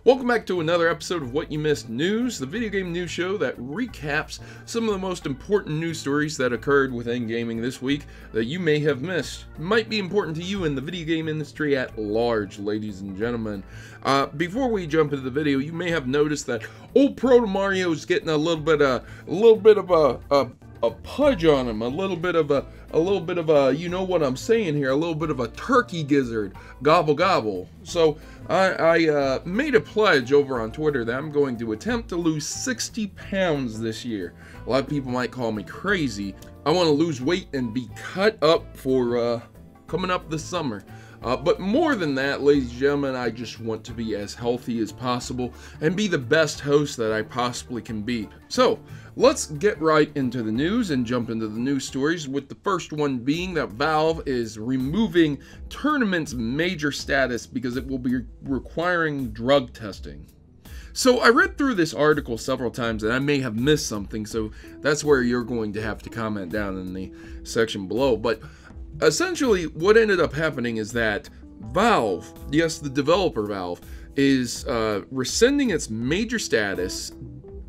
Welcome back to another episode of What You Missed News, the video game news show that recaps some of the most important news stories that occurred within gaming this week that you may have missed. Might be important to you in the video game industry at large, ladies and gentlemen. Before we jump into the video, you may have noticed that old Protomario is getting a little bit of a pudge on him, a little bit of a, you know what I'm saying here, a little bit of a turkey gizzard, gobble gobble. So I made a pledge over on Twitter that I'm going to attempt to lose 60 pounds this year. A lot of people might call me crazy. I want to lose weight and be cut up for coming up this summer. But more than that, ladies and gentlemen, I just want to be as healthy as possible and be the best host that I possibly can be. So, let's get right into the news and jump into the news stories, with the first one being that Valve is removing tournaments major status because it will be requiring drug testing. So I read through this article several times and I may have missed something, so that's where you're going to have to comment down in the section below. But essentially, what ended up happening is that Valve, yes, the developer Valve, is rescinding its major status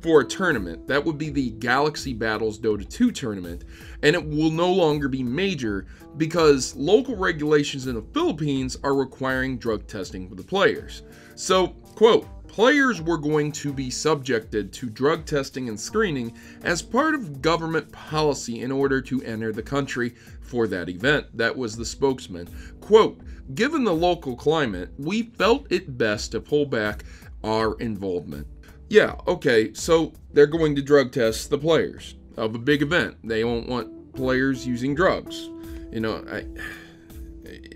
for a tournament. That would be the Galaxy Battles Dota 2 tournament, and it will no longer be major because local regulations in the Philippines are requiring drug testing for the players. So, quote, players were going to be subjected to drug testing and screening as part of government policy in order to enter the country for that event. That was the spokesman. Quote, given the local climate, we felt it best to pull back our involvement. Yeah, okay, so they're going to drug test the players of a big event. They won't want players using drugs, you know,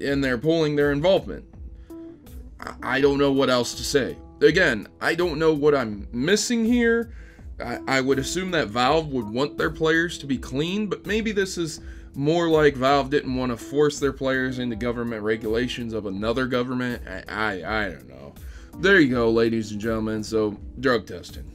and they're pulling their involvement. I don't know what else to say. Again, I don't know what I'm missing here. I would assume that Valve would want their players to be clean, but maybe this is more like Valve didn't want to force their players into government regulations of another government. I don't know. There you go, ladies and gentlemen. So, drug testing.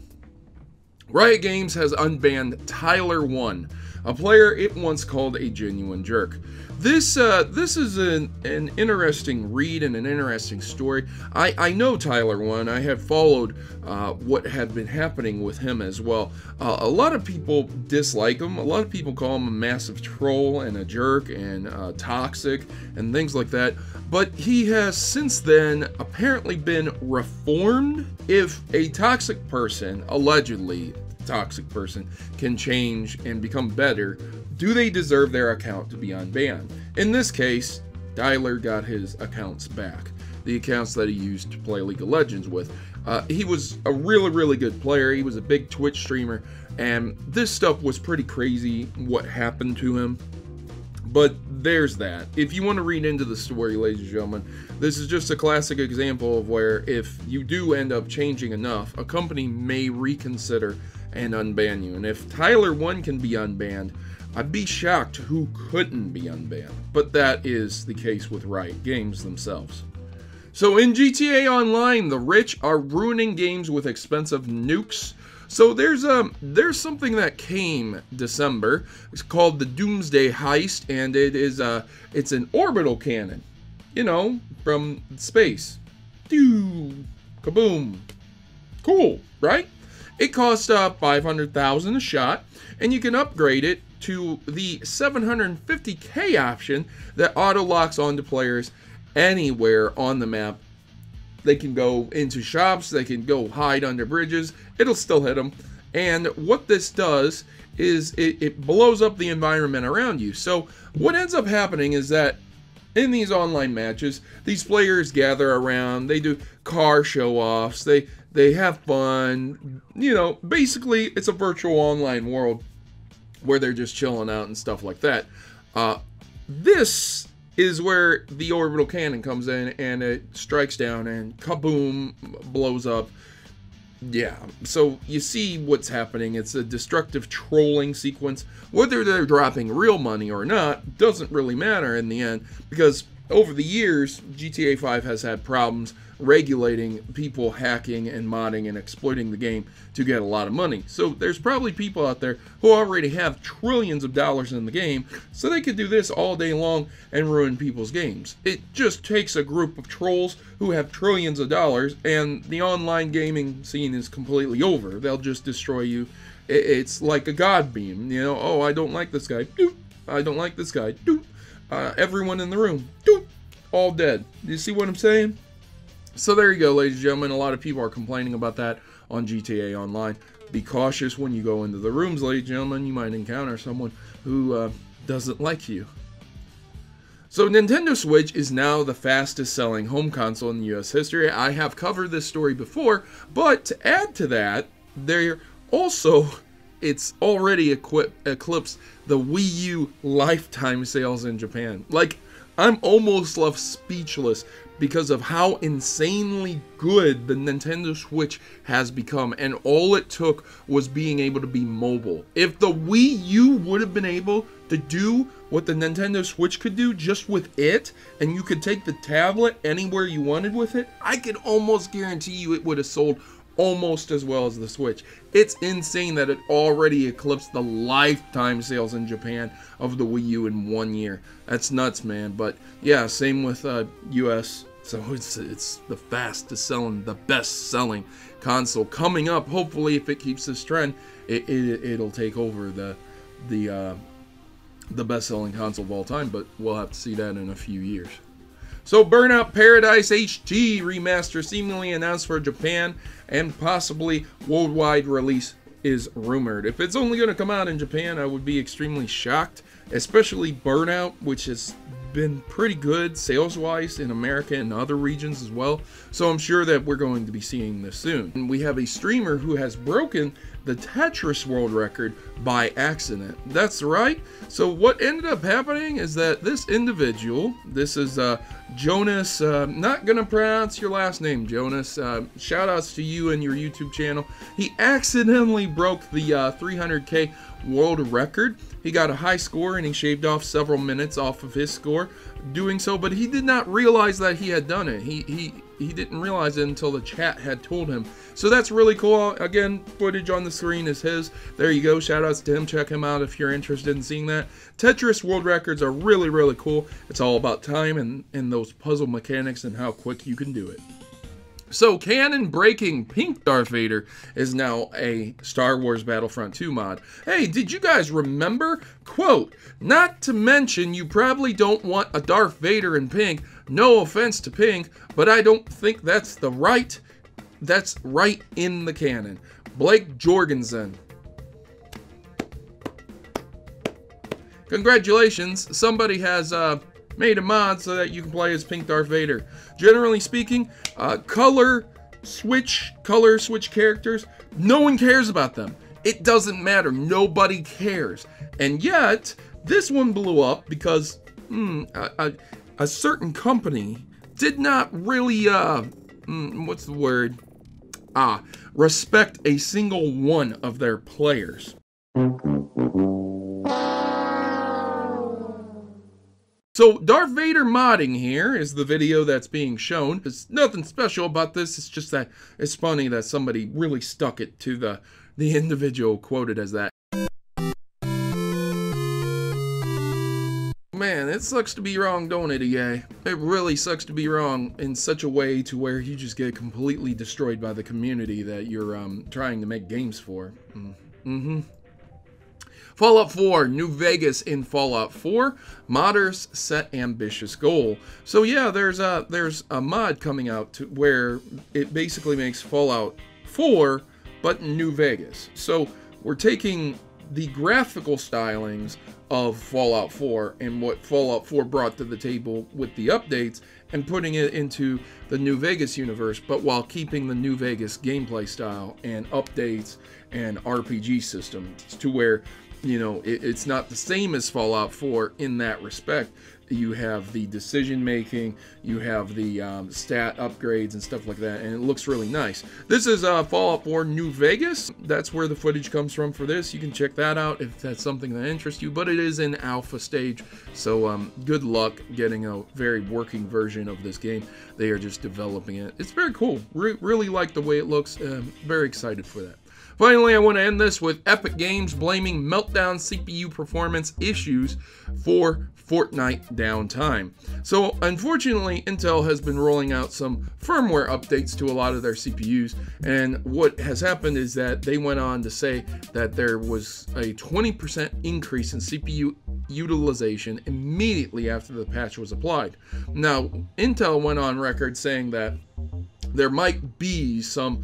Riot Games has unbanned Tyler1, a player it once called a genuine jerk. This is an interesting read and an interesting story. I know Tyler1. I have followed what had been happening with him as well. A lot of people dislike him. A lot of people call him a massive troll and a jerk and toxic and things like that. But he has since then apparently been reformed. If a toxic person, allegedly toxic person, can change and become better, do they deserve their account to be unbanned? In this case, Tyler got his accounts back. The accounts that he used to play League of Legends with. He was a really good player. He was a big Twitch streamer. And this stuff was pretty crazy, what happened to him. But there's that. If you want to read into the story, ladies and gentlemen, this is just a classic example of where if you do end up changing enough, a company may reconsider and unban you. And if Tyler1 can be unbanned, I'd be shocked who couldn't be unbanned. But that is the case with Riot Games themselves. So in GTA Online, the rich are ruining games with expensive nukes. So there's something that came December. It's called the Doomsday Heist, and it's an orbital cannon, you know, from space. Doo, kaboom, cool, right? It costs $500,000 a shot, and you can upgrade it to the $750K option that auto locks onto players anywhere on the map. They can go into shops, they can go hide under bridges, it'll still hit them. And what this does is it blows up the environment around you. So what ends up happening is that in these online matches, these players gather around, they do car show-offs, they have fun, you know, basically it's a virtual online world where they're just chilling out and stuff like that. This is where the orbital cannon comes in and it strikes down and kaboom, blows up. Yeah, so you see what's happening. It's a destructive trolling sequence. Whether they're dropping real money or not doesn't really matter in the end, because over the years, GTA 5 has had problems regulating people hacking and modding and exploiting the game to get a lot of money. So there's probably people out there who already have trillions of dollars in the game, so they could do this all day long and ruin people's games. It just takes a group of trolls who have trillions of dollars, and the online gaming scene is completely over. They'll just destroy you. It's like a god beam, you know. Oh, I don't like this guy. Doop. I don't like this guy. Doop. Everyone in the room. Doop. All dead. You see what I'm saying? So there you go, ladies and gentlemen. A lot of people are complaining about that on GTA Online. Be cautious when you go into the rooms, ladies and gentlemen. You might encounter someone who doesn't like you. So Nintendo Switch is now the fastest selling home console in US history. I have covered this story before, but to add to that, it's already eclipsed the Wii U lifetime sales in Japan. Like, I'm almost left speechless because of how insanely good the Nintendo Switch has become, and all it took was being able to be mobile. If the Wii U would have been able to do what the Nintendo Switch could do just with it, and you could take the tablet anywhere you wanted with it, I could almost guarantee you it would have sold almost as well as the Switch. It's insane that it already eclipsed the lifetime sales in Japan of the Wii U in 1 year. That's nuts, man. But yeah, same with US. So it's the fastest selling, the best selling console coming up. Hopefully, if it keeps this trend, it'll take over the best selling console of all time. But we'll have to see that in a few years. So Burnout Paradise HD remaster seemingly announced for Japan, and possibly worldwide release is rumored. If it's only going to come out in Japan, I would be extremely shocked, especially Burnout, which has been pretty good sales-wise in America and other regions as well. So I'm sure that we're going to be seeing this soon. And we have a streamer who has broken the Tetris World Record by accident. That's right. So what ended up happening is that this individual, this is Jonas, not gonna pronounce your last name, Jonas. Shout outs to you and your YouTube channel. He accidentally broke the 300K world record. He got a high score and he shaved off several minutes off of his score doing so, but he did not realize that he had done it. He didn't realize it until the chat had told him. So that's really cool. Again, footage on the screen is his. There you go. Shout outs to him. Check him out if you're interested in seeing that. Tetris World Records are really, really cool. It's all about time and those puzzle mechanics and how quick you can do it. So, canon-breaking Pink Darth Vader is now a Star Wars Battlefront 2 mod. Hey, did you guys remember? Quote, not to mention you probably don't want a Darth Vader in pink. No offense to pink, but I don't think that's right in the canon. Blake Jorgensen. Congratulations, somebody has made a mod so that you can play as Pink Darth Vader. Generally speaking, color switch characters, no one cares about them. It doesn't matter. Nobody cares. And yet, this one blew up because a certain company did not really, what's the word? Respect a single one of their players. So, Darth Vader modding here is the video that's being shown. There's nothing special about this, it's just that it's funny that somebody really stuck it to the individual quoted as that. Man, it sucks to be wrong, don't it, EA? It really sucks to be wrong in such a way to where you just get completely destroyed by the community that you're trying to make games for. Fallout 4, New Vegas in Fallout 4. Modders set ambitious goal. So yeah, there's a mod coming out where it basically makes Fallout 4, but New Vegas. So we're taking the graphical stylings of Fallout 4 and what Fallout 4 brought to the table with the updates and putting it into the New Vegas universe, but while keeping the New Vegas gameplay style and updates and RPG systems to where you know, it's not the same as Fallout 4 in that respect. You have the decision making, you have the stat upgrades and stuff like that, and it looks really nice. This is Fallout 4 New Vegas. That's where the footage comes from for this. You can check that out if that's something that interests you, but it is in alpha stage, so good luck getting a very working version of this game. They are just developing it. It's very cool. Really like the way it looks. Very excited for that. Finally, I want to end this with Epic Games blaming Meltdown CPU performance issues for Fortnite downtime. So unfortunately, Intel has been rolling out some firmware updates to a lot of their CPUs, and what has happened is that they went on to say that there was a 20% increase in CPU utilization immediately after the patch was applied. Now, Intel went on record saying that there might be some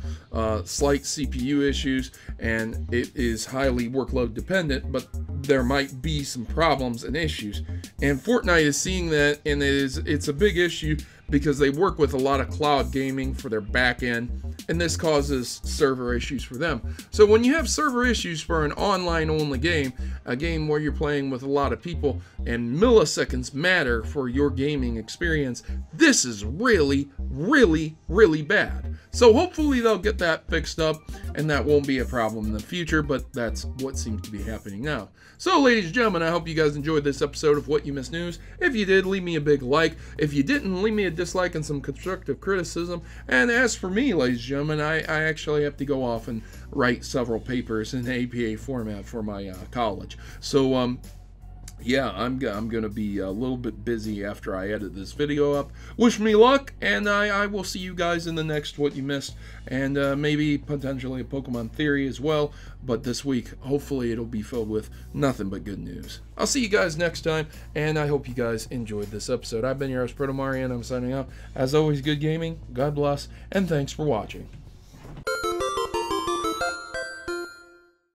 slight CPU issues, and it is highly workload dependent, but there might be some problems and issues. And Fortnite is seeing that, and it's a big issue because they work with a lot of cloud gaming for their back end, and this causes server issues for them. So when you have server issues for an online only game, a game where you're playing with a lot of people and milliseconds matter for your gaming experience, this is really, really, really bad. So hopefully they'll get that fixed up and that won't be a problem in the future, but that's what seems to be happening now. So ladies and gentlemen, I hope you guys enjoyed this episode of What You Missed News. If you did, leave me a big like. If you didn't, leave me a dislike and some constructive criticism. And as for me, ladies and gentlemen, I actually have to go off and write several papers in APA format for my college. So yeah, I'm going to be a little bit busy after I edit this video up. Wish me luck, and I will see you guys in the next What You Missed, and maybe potentially a Pokemon Theory as well. But this week, hopefully it'll be filled with nothing but good news. I'll see you guys next time, and I hope you guys enjoyed this episode. I've been your host, Protomario, and I'm signing out. As always, good gaming, God bless, and thanks for watching.